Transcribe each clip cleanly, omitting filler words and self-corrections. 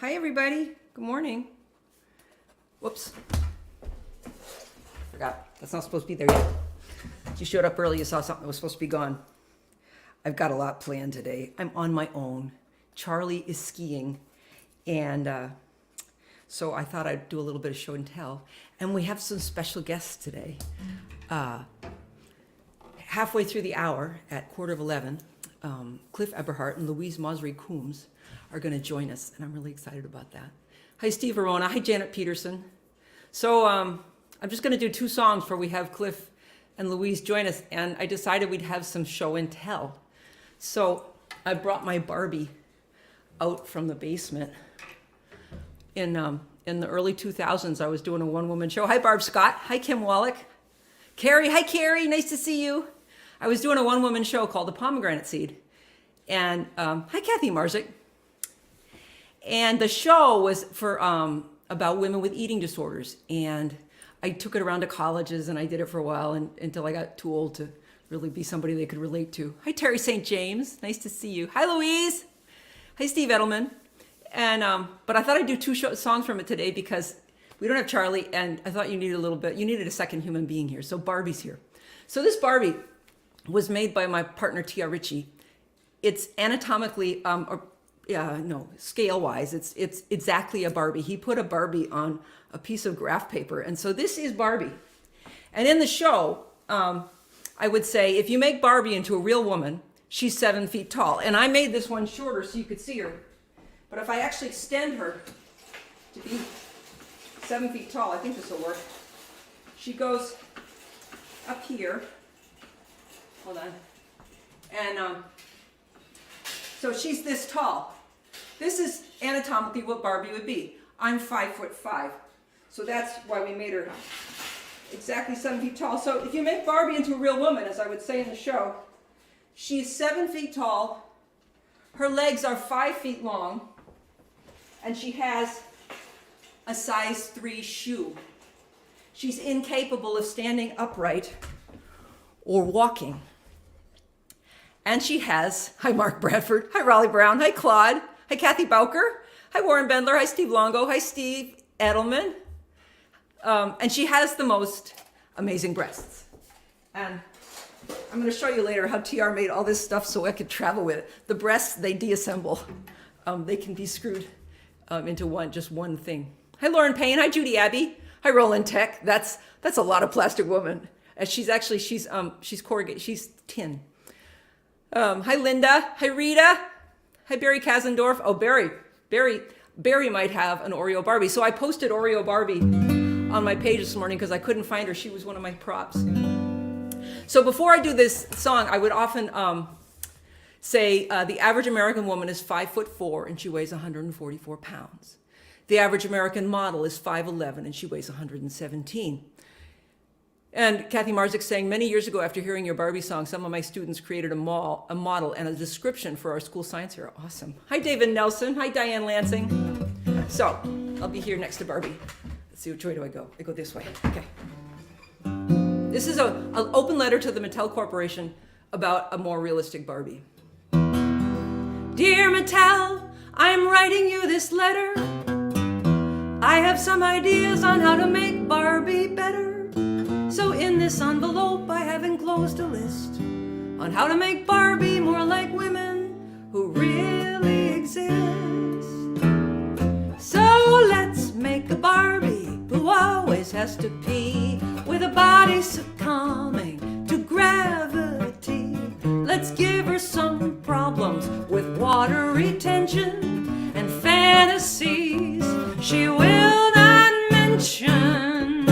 Hi, everybody. Good morning. Whoops. Forgot. That's not supposed to be there yet. You showed up early. You saw something that was supposed to be gone. I've got a lot planned today. I'm on my own. Charlie is skiing. And so I thought I'd do a little bit of show and tell. And we have some special guests today. Halfway through the hour at 10:45, Cliff Eberhardt and Louise Mosry Coombs are going to join us, and I'm really excited about that. Hi, Steve Verona. Hi, Janet Peterson. So I'm just going to do two songs before we have Cliff and Louise join us, and I decided we'd have some show and tell. So I brought my Barbie out from the basement. In the early 2000s, I was doing a one-woman show. Hi, Barb Scott. Hi, Kim Wallach. Carrie. Hi, Carrie. Nice to see you. I was doing a one-woman show called The Pomegranate Seed. And hi, Kathy Marzik. And the show was for about women with eating disorders. And I took it around to colleges, and I did it for a while until I got too old to really be somebody they could relate to. Hi, Terry St. James. Nice to see you. Hi, Louise. Hi, Steve Edelman. And but I thought I'd do two songs from it today because we don't have Charlie, and I thought you needed a second human being here. So Barbie's here. So this Barbie was made by my partner, Tia Ritchie. It's anatomically, scale-wise, it's exactly a Barbie. He put a Barbie on a piece of graph paper. And so this is Barbie. And in the show, I would say, if you make Barbie into a real woman, she's 7 feet tall. And I made this one shorter so you could see her. But if I actually extend her to be 7 feet tall, I think this will work. She goes up here. Hold on. And so she's this tall. This is anatomically what Barbie would be. I'm 5'5". So that's why we made her exactly 7 feet tall. So if you make Barbie into a real woman, as I would say in the show, she's 7 feet tall. Her legs are 5 feet long. And she has a size 3 shoe. She's incapable of standing upright or walking. And she has, hi Mark Bradford, hi Raleigh Brown, hi Claude, hi Kathy Bowker, hi Warren Bendler, hi Steve Longo, hi Steve Edelman. And she has the most amazing breasts. And I'm going to show you later how TR made all this stuff so I could travel with it. The breasts, they deassemble. They can be screwed into just one thing. Hi Lauren Payne, hi Judy Abbey, hi Roland Tech. That's a lot of plastic woman. She's corrugated, she's tin. Hi Linda, hi Rita, hi Barry Kazendorf. Oh, Barry might have an Oreo Barbie. So I posted Oreo Barbie on my page this morning because I couldn't find her. She was one of my props. So before I do this song, I would often say the average American woman is 5'4" and she weighs 144 pounds. The average American model is 5'11" and she weighs 117. And Kathy Marzik saying, many years ago after hearing your Barbie song, some of my students created a model and a description for our school science fair. Awesome. Hi, David Nelson. Hi, Diane Lansing. So I'll be here next to Barbie. Let's see, which way do I go? I go this way. Okay. This is an open letter to the Mattel Corporation about a more realistic Barbie. Dear Mattel, I'm writing you this letter. I have some ideas on how to make Barbie better. So in this envelope I have enclosed a list on how to make Barbie more like women who really exist. So let's make a Barbie who always has to pee, with a body succumbing to gravity. Let's give her some problems with water retention and fantasies she will not mention.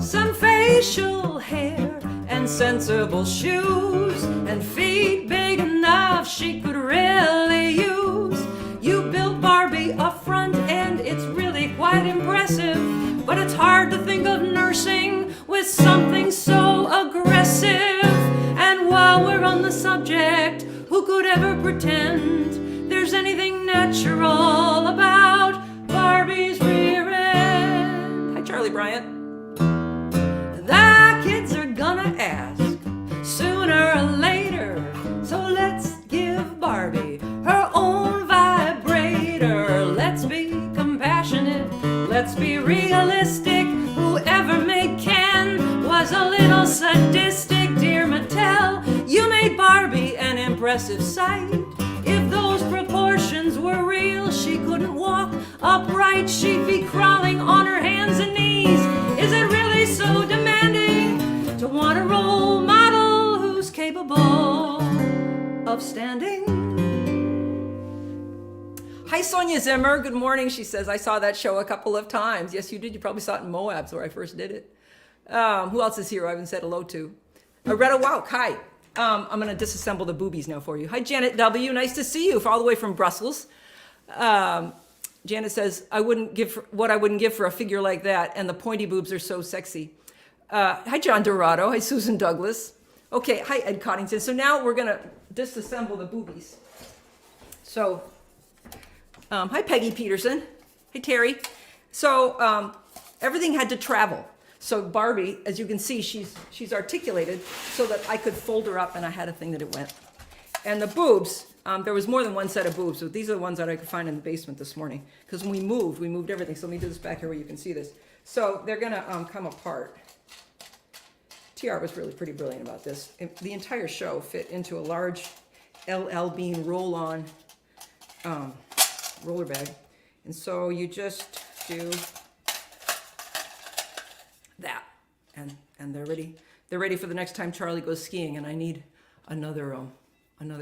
Some facial hair and sensible shoes and feet big enough she could really use. You built Barbie a front end, it's really quite impressive, but it's hard to think of nursing with something so aggressive. And while we're on the subject, who could ever pretend there's anything natural about Barbie's rear end? Hi, Charlie Bryant. The kids are gonna ask sooner or later, so let's give Barbie sight. If those proportions were real, she couldn't walk upright. She'd be crawling on her hands and knees. Is it really so demanding to want a role model who's capable of standing? Hi, Sonia Zimmer. Good morning. She says, I saw that show a couple of times. Yes, you did. You probably saw it in Moabs where I first did it. Who else is here I haven't said hello to? Retta Wouk. Hi. I'm going to disassemble the boobies now for you. Hi, Janet W. Nice to see you all the way from Brussels. Janet says, I wouldn't give what I wouldn't give for a figure like that, and the pointy boobs are so sexy. Hi, John Dorado. Hi, Susan Douglas. Okay, hi, Ed Coddington. So now we're going to disassemble the boobies. So, hi, Peggy Peterson. Hi, Terry. So, everything had to travel. So Barbie, as you can see, she's articulated so that I could fold her up, and I had a thing that it went. And the boobs, there was more than one set of boobs, but these are the ones that I could find in the basement this morning. Because when we moved everything. So let me do this back here where you can see this. So they're going to come apart. TR was really pretty brilliant about this. The entire show fit into a large LL Bean roll-on roller bag. And so you just do that, and they're ready. They're ready for the next time Charlie goes skiing, and I need another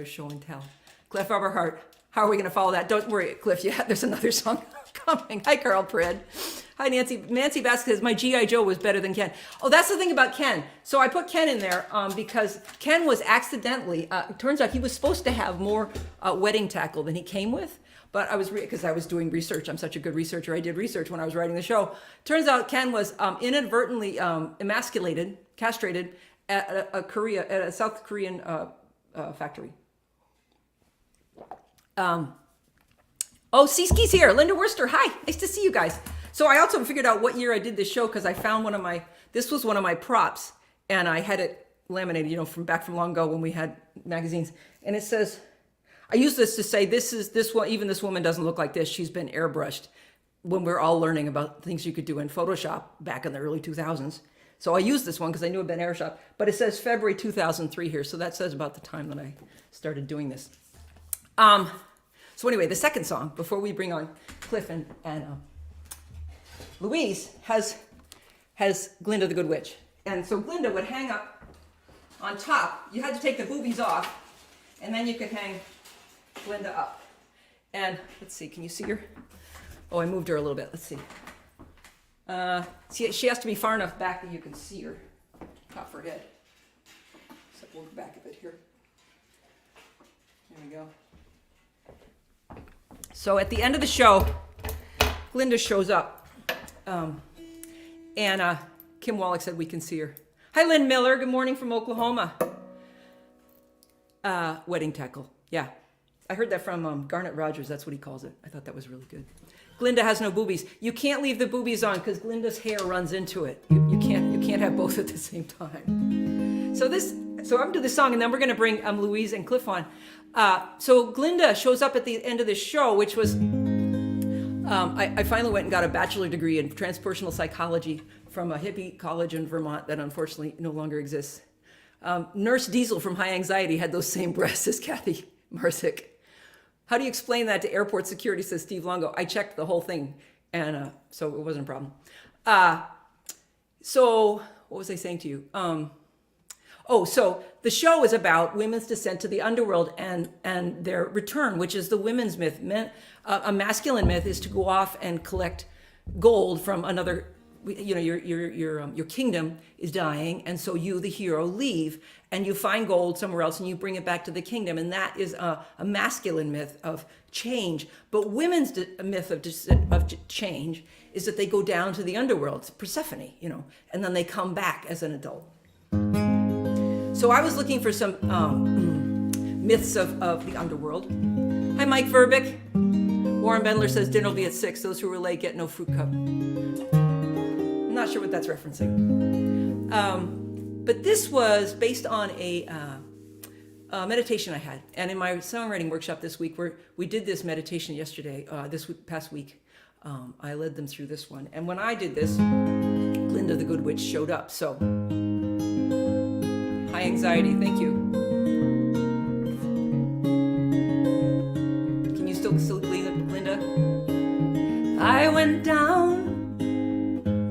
show and tell. Cliff Eberhardt, how are we going to follow that? Don't worry, Cliff. Yeah, there's another song coming. Hi, Carl Pred. Hi, Nancy. Nancy Vasquez says, my G.I. Joe was better than Ken. Oh, that's the thing about Ken. So I put Ken in there because Ken was accidentally, it turns out he was supposed to have more wedding tackle than he came with. But I was, because I was doing research. I'm such a good researcher. I did research when I was writing the show. Turns out Ken was inadvertently emasculated, castrated at a South Korean factory. Siski's here. Linda Worcester. Hi. Nice to see you guys. So I also figured out what year I did this show because I found this was one of my props, and I had it laminated, from long ago when we had magazines. And it says, I use this to say this one, even this woman doesn't look like this. She's been airbrushed when we're all learning about things you could do in Photoshop back in the early 2000s. So I used this one because I knew it had been airshot. But it says February 2003 here. So that says about the time that I started doing this. So anyway, the second song, before we bring on Cliff and Louise, has Glinda the Good Witch. And so Glinda would hang up on top. You had to take the boobies off, and then you could hang Glinda up. And let's see, can you see her? Oh, I moved her a little bit. Let's see. See, she has to be far enough back that you can see her top of her head. So we'll go back a bit here. There we go. So at the end of the show, Glinda shows up. And Kim Wallach said we can see her. Hi, Lynn Miller. Good morning from Oklahoma. Wedding tackle. Yeah. I heard that from Garnet Rogers. That's what he calls it. I thought that was really good. Glinda has no boobies. You can't leave the boobies on because Glinda's hair runs into it. You can't have both at the same time. So I'm gonna do this song, and then we're gonna bring Louise and Cliff on. So Glinda shows up at the end of this show, which was I finally went and got a bachelor degree in transpersonal psychology from a hippie college in Vermont that unfortunately no longer exists. Nurse Diesel from High Anxiety had those same breasts as Kathy Marsick. How do you explain that to airport security, says Steve Longo. I checked the whole thing, and so it wasn't a problem. So what was I saying to you? So the show is about women's descent to the underworld and their return, which is the women's myth. A masculine myth is to go off and collect gold from another. Your kingdom is dying, and so you, the hero, leave and you find gold somewhere else and you bring it back to the kingdom, and that is a masculine myth of change. But women's myth of change is that they go down to the underworld, Persephone, and then they come back as an adult. So I was looking for some myths of the underworld. Hi, Mike Verbick. Warren Bendler says dinner will be at 6. Those who were late get no fruit cup. I'm not sure what that's referencing. But this was based on a meditation I had. And in my songwriting workshop this week, where we did this meditation yesterday, past week, I led them through this one. And when I did this, Glinda the Good Witch showed up. So, High Anxiety, thank you. so Linda. I went down.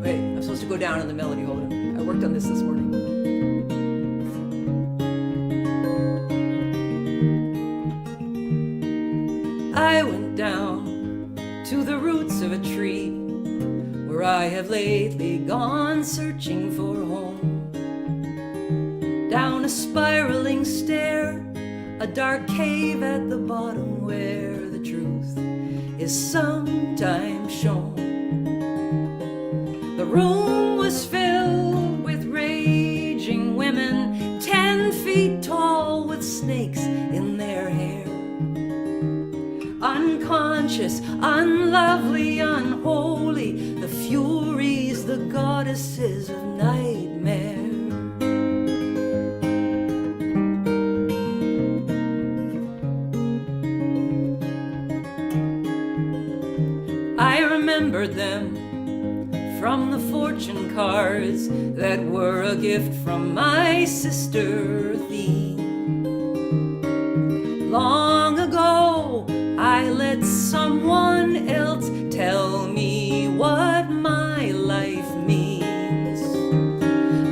Wait, I'm supposed to go down in the melody. Hold on. I worked on this morning. I went down to the roots of a tree where I have lately gone searching for home. Down a spiraling stair, a dark cave at the bottom where the truth is sometimes shown. The room was filled with raging women, 10 feet tall with snakes in their hair. Unconscious, unlovely, unholy, the Furies, the goddesses of nightmare. I remembered them from the fortune cards that were a gift from my sister Thee. Long ago, I let someone else tell me what my life means.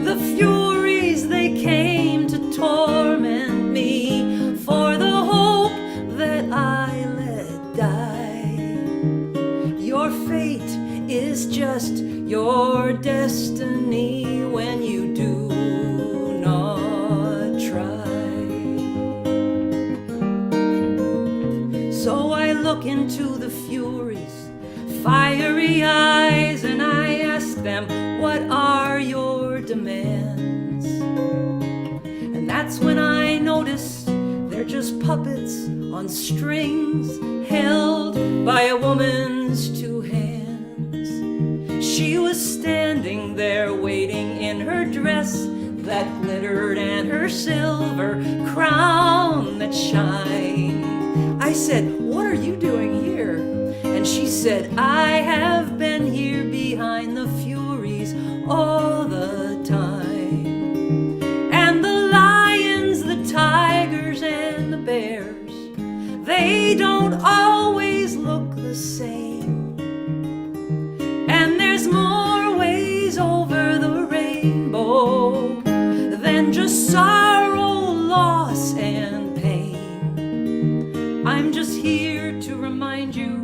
The Furies, they came to torment me for the hope that I let die. Your fate is just your destiny when you do not try. So I look into the Furies' fiery eyes and I ask them, what are your demands? And that's when I notice they're just puppets on strings held by a woman's two hands. She was standing there waiting in her dress that glittered and her silver crown that shined. I said, what are you doing here? And she said, I have been here behind the Furies all the time. And the lions, the tigers, and the bears, they don't always look the same. And there's more ways over the rainbow than just sorrow, loss, and pain. I'm just here to remind you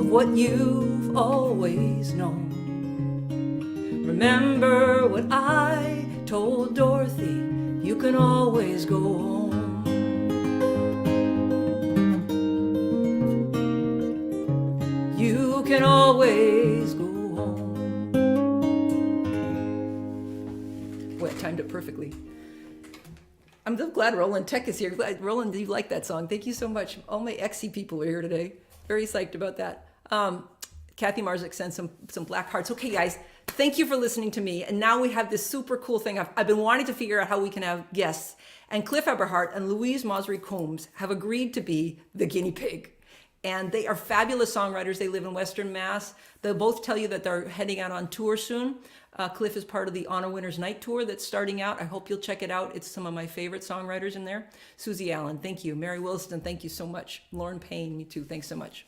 of what you've always known. Remember what I told Dorothy, you can always go home. You can always go home. Boy, I timed it perfectly. I'm so glad Roland Tech is here. Roland, you like that song. Thank you so much. All my XC people are here today. Very psyched about that. Kathy Marzik sent some black hearts. Okay, guys, thank you for listening to me. And now we have this super cool thing. I've been wanting to figure out how we can have guests. And Cliff Eberhardt and Louise Mosry Combs have agreed to be the guinea pig. And they are fabulous songwriters. They live in Western Mass. They'll both tell you that they're heading out on tour soon. Cliff is part of the Honor Winners Night Tour that's starting out. I hope you'll check it out. It's some of my favorite songwriters in there. Susie Allen, thank you. Mary Williston, thank you so much. Lauren Payne, me too. Thanks so much.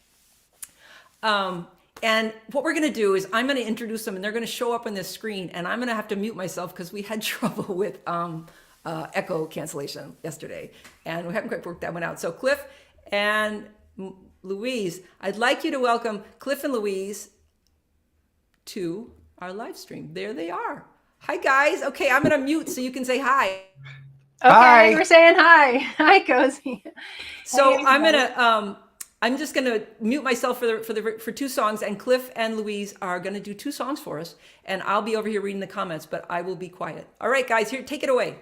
And what we're going to do is I'm going to introduce them and they're going to show up on this screen and I'm going to have to mute myself because we had trouble with echo cancellation yesterday and we haven't quite worked that one out. So Cliff and Louise, I'd like you to welcome Cliff and Louise to our live stream. There they are. Hi guys. Okay, I'm going to mute so you can say hi. Okay, Hi. we're saying hi. Hi, Cozy. So Hey, I'm gonna I'm just gonna mute myself for two songs, and Cliff and Louise are gonna do two songs for us, and I'll be over here reading the comments, but I will be quiet. All right, guys, here, take it away.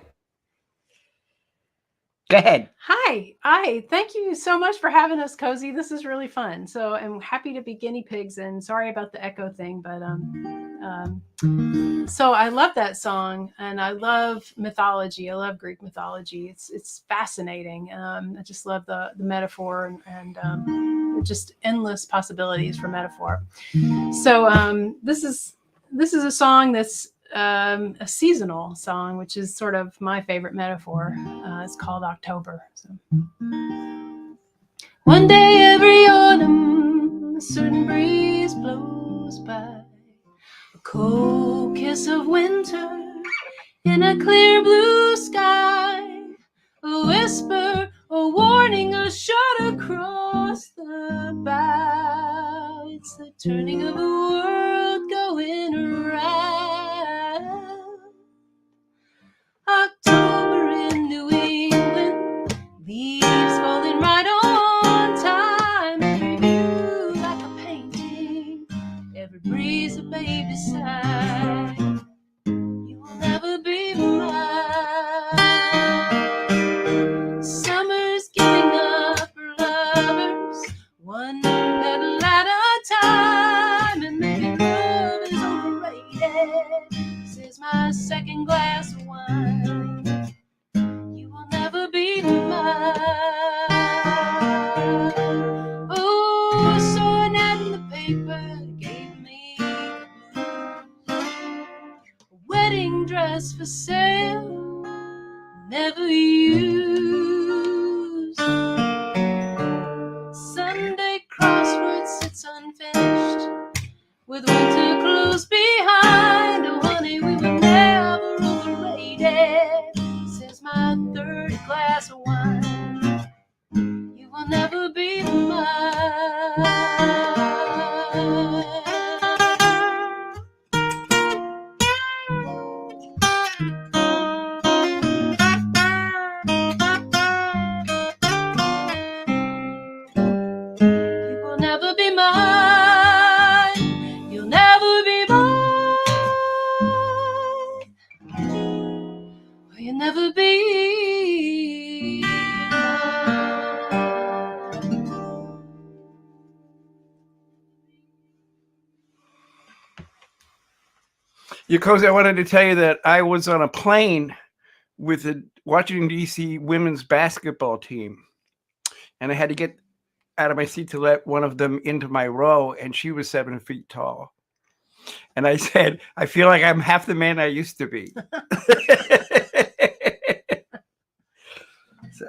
Go ahead. Hi. Thank you so much for having us, Cozy. This is really fun. So I'm happy to be guinea pigs, and sorry about the echo thing, but so I love that song, and I love mythology. I love Greek mythology. It's fascinating. I just love the metaphor and just endless possibilities for metaphor. So this is a song that's a seasonal song, which is sort of my favorite metaphor. It's called October. So. One day every autumn In a clear blue sky, a whisper, a warning, a shot across the bow. It's the turning of the world going around. October in New England, leaves falling right on time. Every view like a painting, every breeze a baby sigh. You will never be mine. Summer's giving up for lovers, one petal at a time. And maybe love is overrated, says my second glass of wine. You will never be mine. Oh, I saw an ad in the paper, gave me a wedding dress for sale, never used. Sunday crossword sits unfinished, with winter close behind. Oh, honey, we were never overrated, says my third glass of wine. You will never be mine. You will never be mine. You'll never be mine. You'll never be mine. Cozy, I wanted to tell you that I was on a plane with the Washington, D.C. women's basketball team, and I had to get out of my seat to let one of them into my row, and she was 7 feet tall. And I said, I feel like I'm half the man I used to be. So.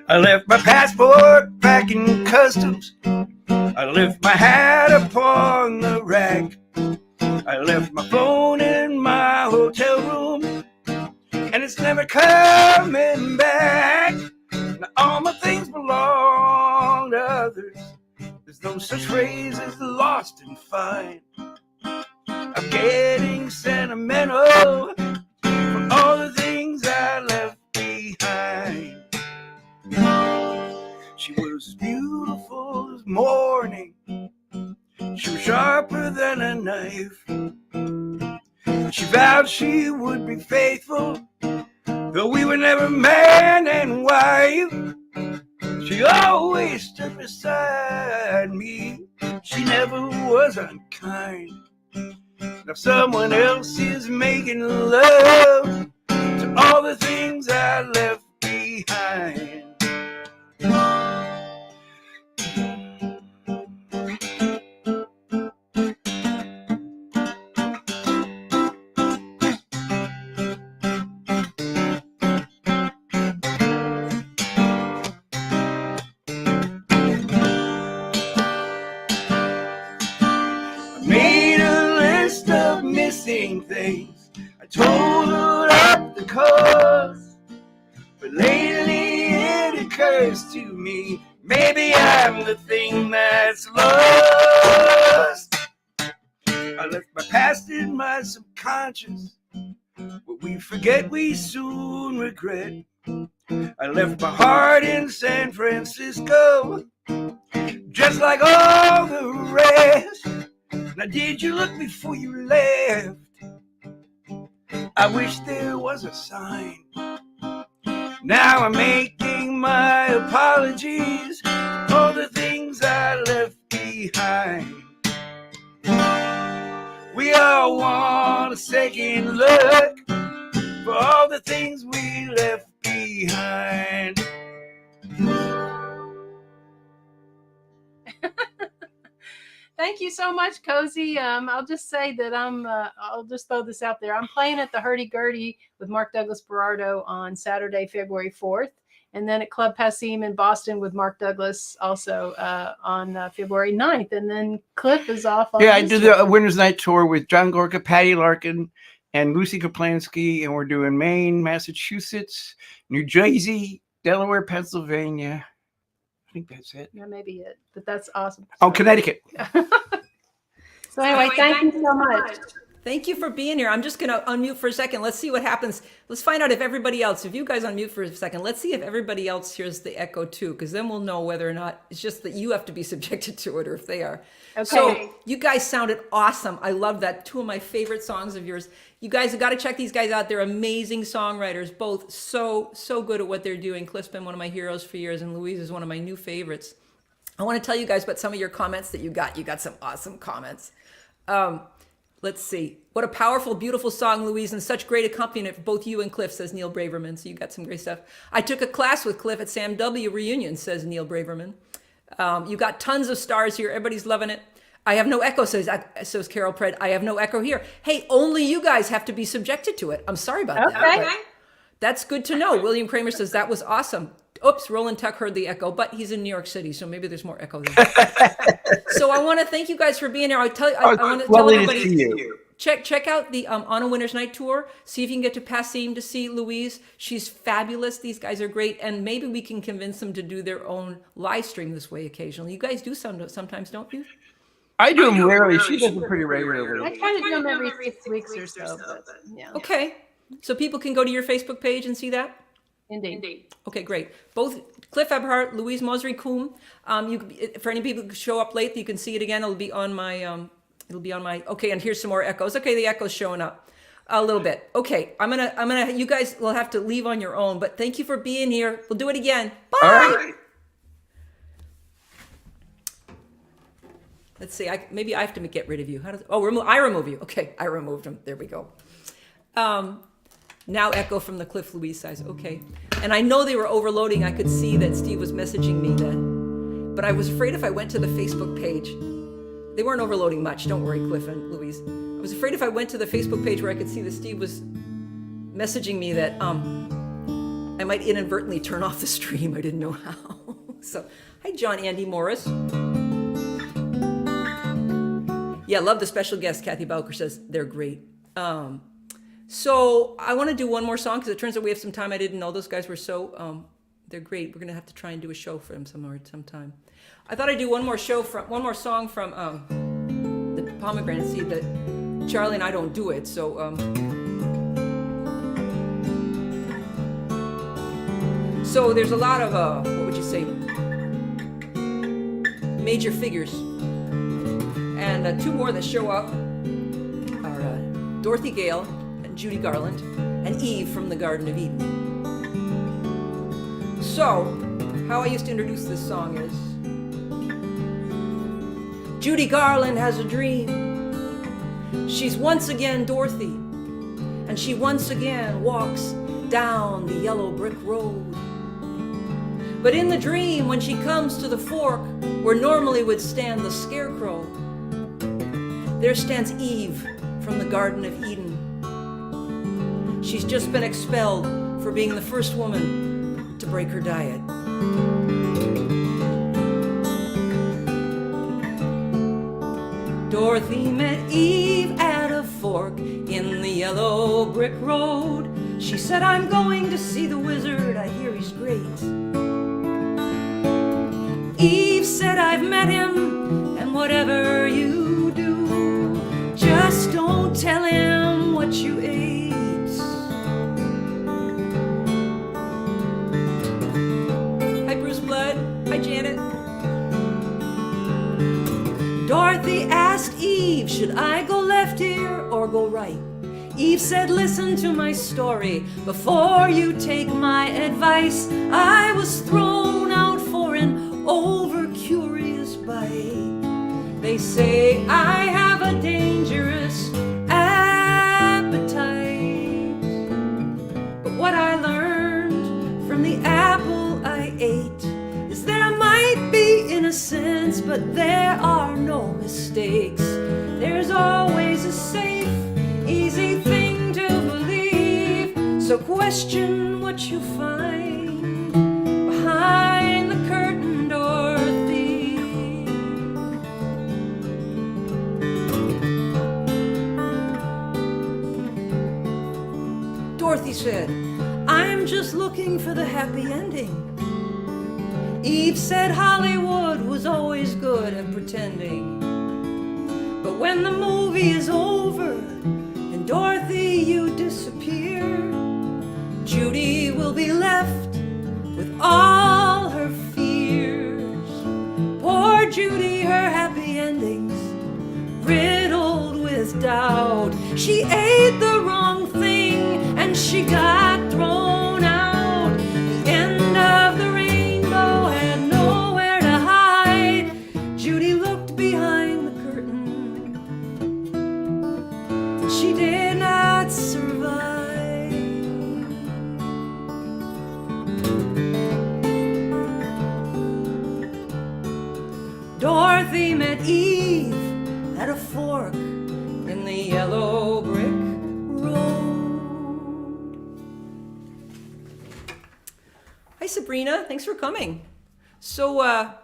I left my passport back in customs. I left my hat upon the rack. I left my phone in my hotel room, and it's never coming back. Now all my things belong to others. There's no such phrase as lost and find. I'm getting sentimental for all the things I left behind. She was beautiful this morning. She was sharper than a knife. She vowed she would be faithful, though we were never man and wife. She always stood beside me. She never was unkind. Now someone else is making love to all the things I left behind. Things I totaled up the cost, but lately it occurs to me, maybe I'm the thing that's lost. I left my past in my subconscious. What we forget we soon regret. I left my heart in San Francisco, just like all the rest. Now did you look before you left? I wish there was a sign. Now I'm making my apologies for all the things I left behind. We all want a second look for all the things we left behind. Thank you so much, Cozy. I'll just say that I'll just throw this out there. I'm playing at the Hurdy-Gurdy with Mark Douglas Berardo on Saturday, February 4th. And then at Club Passim in Boston with Mark Douglas also on February 9th. And then Cliff is off on I his do tour. the Winter's Night Tour with John Gorka, Patty Larkin, and Lucy Kaplansky. And we're doing Maine, Massachusetts, New Jersey, Delaware, Pennsylvania. I think that's it. That may be it, but that's awesome. Oh, Connecticut. So anyway, thank you so much. Thank you for being here. I'm just going to unmute for a second. Let's see what happens. Let's find out if everybody else, if you guys unmute for a second, let's see if everybody else hears the echo too, because then we'll know whether or not it's just that you have to be subjected to it or if they are. Okay. So you guys sounded awesome. I love that. Two of my favorite songs of yours. You guys have got to check these guys out. They're amazing songwriters, both so good at what they're doing. Cliff's been one of my heroes for years, and Louise is one of my new favorites. I want to tell you guys about some of your comments that you got. You got some awesome comments. Let's see. What a powerful, beautiful song, Louise, and such great accompaniment for both you and Cliff, says Neil Braverman. So you got some great stuff. I took a class with Cliff at Sam W. reunion, says Neil Braverman. You got tons of stars here. Everybody's loving it. I have no echo, says Carol Pred. I have no echo here. Hey, only you guys have to be subjected to it. I'm sorry about that. Okay. That's good to know. William Kramer says that was awesome. Oops, Roland Tuck heard the echo, but he's in New York City, so maybe there's more echo there. So I want to thank you guys for being here. I want to tell everybody, check out the On a Winter's Night tour. See if you can get to Passim to see Louise. She's fabulous. These guys are great, and maybe we can convince them to do their own live stream this way occasionally. You guys do sometimes, don't you? I do them rarely. She does them pretty regularly. I try to do them every 6 weeks or so, but yeah. Okay, so people can go to your Facebook page and see that? Indeed. Okay, great. Both Cliff Eberhardt, Louise Mosry-Coombe. For any people who show up late, you can see it again. It'll be on my. Okay, and here's some more echoes. Okay, the echo's showing up a little bit. Okay, I'm gonna. You guys will have to leave on your own, but thank you for being here. We'll do it again. Bye. All right. Let's see. Maybe I have to get rid of you. I remove you. Okay, I removed him. There we go. Now echo from the Cliff Louise size. Okay. And I know they were overloading. I could see that Steve was messaging me then. But I was afraid if I went to the Facebook page, they weren't overloading much. Don't worry, Cliff and Louise. I was afraid if I went to the Facebook page where I could see that Steve was messaging me that I might inadvertently turn off the stream. I didn't know how. So, hi, John Andy Morris. Yeah, love the special guest. Kathy Bowker says they're great. So I want to do one more song because it turns out we have some time. I didn't know those guys were so, they're great. We're going to have to try and do a show for them sometime. I thought I'd do one more song from the Pomegranate Seed that Charlie and I don't do it. So, so there's a lot of, what would you say, major figures. And two more that show up are Dorothy Gale and Judy Garland and Eve from the Garden of Eden. So, how I used to introduce this song is, Judy Garland has a dream. She's once again Dorothy, and she once again walks down the yellow brick road. But in the dream, when she comes to the fork where normally would stand the scarecrow, there stands Eve from the Garden of Eden. She's just been expelled for being the first woman to break her diet. Dorothy met Eve at a fork in the yellow brick road. She said, I'm going to see the wizard, I hear he's great. Eve said, I've met him, and whatever you do, just don't tell him what you ate. Hi, Bruce Blood. Hi, Janet. Dorothy asked Eve, should I go left here or go right? Eve said, listen to my story. Before you take my advice, I was thrown out for an over-curious bite. They say I have a dangerous appetite. But what I learned from the apple I ate is there might be innocence, but there are no mistakes. There's always a safe, easy thing to believe. So question what you find behind the curtain, Dorothy. Dorothy said, I'm just looking for the happy ending. Eve said Hollywood was always good at pretending. But when the movie is over and Dorothy, you disappear, Judy will be left with all her fears. Poor Judy, her happy endings riddled with doubt. She ate the wrong thing and she got thrown out. The end of the rainbow had nowhere to hide. Judy looked behind the curtain. She did not survive. Dorothy met Eve at a fork in the yellow brick road. Hi, Sabrina. Thanks for coming. So,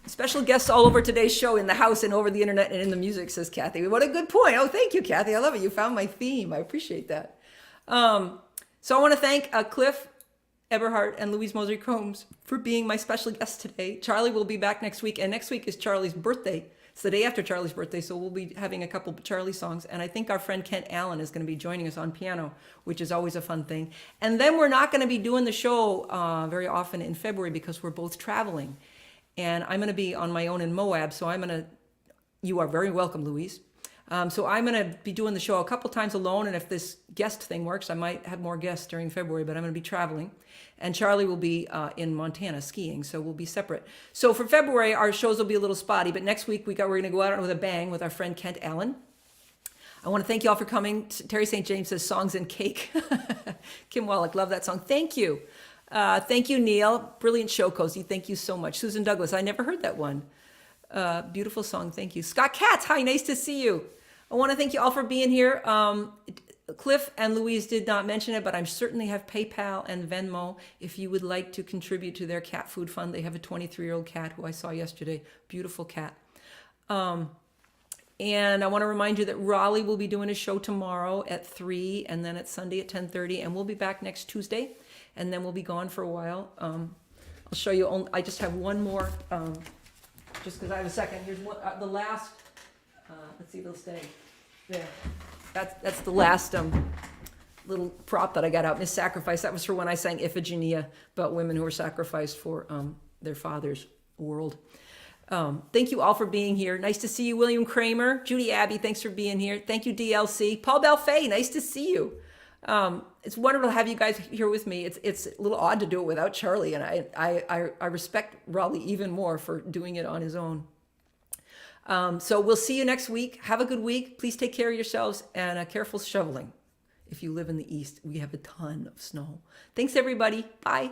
special guests all over today's show, in the house and over the internet and in the music, says Kathy. What a good point. Oh, thank you, Kathy. I love it. You found my theme. I appreciate that. So I want to thank Cliff Eberhardt and Louise Mosley Combs for being my special guests today. Charlie will be back next week, and next week is Charlie's birthday. It's the day after Charlie's birthday, so we'll be having a couple of Charlie songs. And I think our friend Kent Allen is going to be joining us on piano, which is always a fun thing. And then we're not going to be doing the show very often in February because we're both traveling. And I'm going to be on my own in Moab, so you are very welcome, Louise. So I'm going to be doing the show a couple times alone, and if this guest thing works, I might have more guests during February, but I'm going to be traveling. And Charlie will be in Montana skiing, so we'll be separate. So for February, our shows will be a little spotty, but next week we're going to go out with a bang with our friend Kent Allen. I want to thank you all for coming. Terry St. James says, songs and cake. Kim Wallach, love that song. Thank you. Thank you, Neil. Brilliant show, Cozy. Thank you so much. Susan Douglas, I never heard that one. Beautiful song. Thank you. Scott Katz, hi, nice to see you. I want to thank you all for being here. Cliff and Louise did not mention it, but I certainly have PayPal and Venmo if you would like to contribute to their cat food fund. They have a 23-year-old cat who I saw yesterday. Beautiful cat. And I want to remind you that Raleigh will be doing a show tomorrow at 3 and then at Sunday at 10:30. And we'll be back next Tuesday. And then we'll be gone for a while. I'll show you. I just have one more, just because I have a second. Here's one, the last. Let's see if it'll stay. There. That's the last little prop that I got out. Miss Sacrifice. That was for when I sang Iphigenia, about women who were sacrificed for their father's world. Thank you all for being here. Nice to see you, William Kramer. Judy Abbey, thanks for being here. Thank you, DLC. Paul Belfay, nice to see you. It's wonderful to have you guys here with me. It's a little odd to do it without Charlie, and I respect Raleigh even more for doing it on his own. So we'll see you next week. Have a good week. Please take care of yourselves and careful shoveling. If you live in the East, we have a ton of snow. Thanks, everybody. Bye.